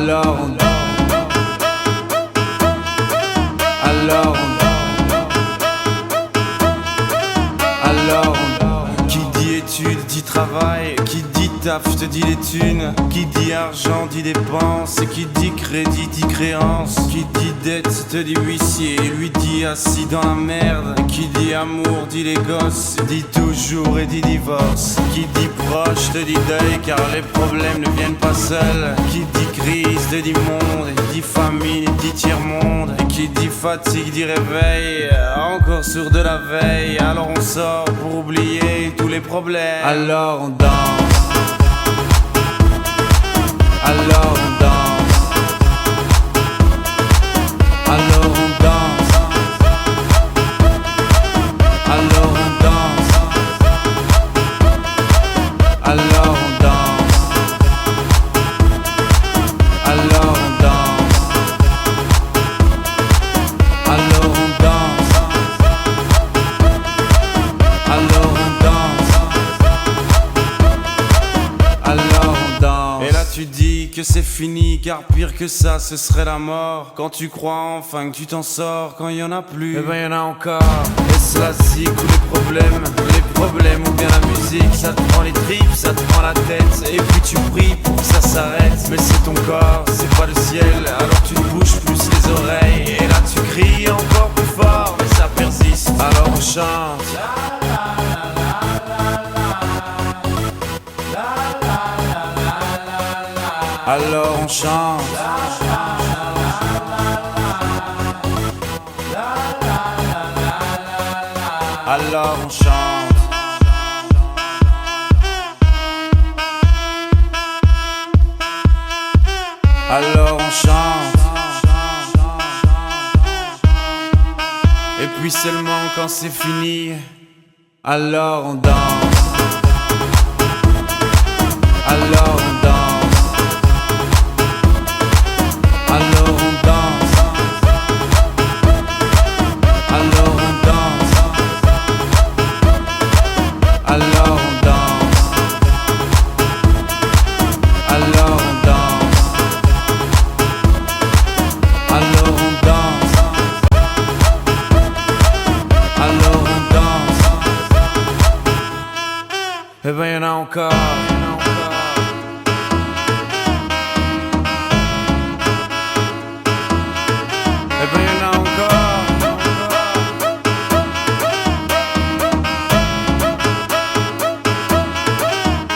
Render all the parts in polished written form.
Alors on danse. Alors on qui dit études dit travail, qui dit taf te dit les thunes, qui dit argent dit dépenses, qui dit crédit dit créance, qui dit dette te dit huissier, lui dit assis dans la merde, qui dit amour dit les gosses, dit toujours et dit divorce, qui dit proche te dit deuil car les problèmes ne viennent pas seuls, qui dit crise te dit monde, dit famine dit tiers-monde, et qui dit fatigue dit réveil, encore sourd de la veille, alors on sort pour oublier tous les problèmes. Alors on danse. Alors on danse. Alors on danse. Alors on danse. Alors on danse. Alors on danse. Alors on danse. Alors on danse. Alors on danse. Et là tu dis que c'est fini, car pire que ça ce serait la mort. Quand tu crois enfin que tu t'en sors, quand il y en a plus, eh ben y en a encore. Et cela zig ou les problèmes ou bien la musique, ça te prend les tripes, ça te prend la tête, et puis tu pries pour que ça s'arrête. Mais c'est ton corps, c'est pas le ciel, alors tu te bouges plus les oreilles. Et là tu cries encore plus fort, mais ça persiste, alors on chante. Alors on chante. Alors on chante. Alors on chante. Et puis seulement quand c'est fini, alors on danse. Alors on danse. Alors on danse. Alors on danse. Alors on danse. Alors on danse. Alors on danse. Alors on danse. Eh ben y'en a encore. Eh ben y'en a encore.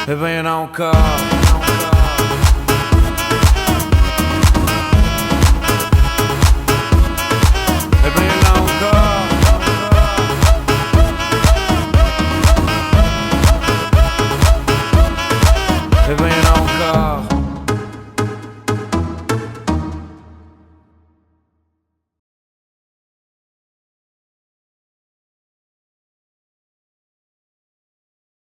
Eh ben y'en a encore.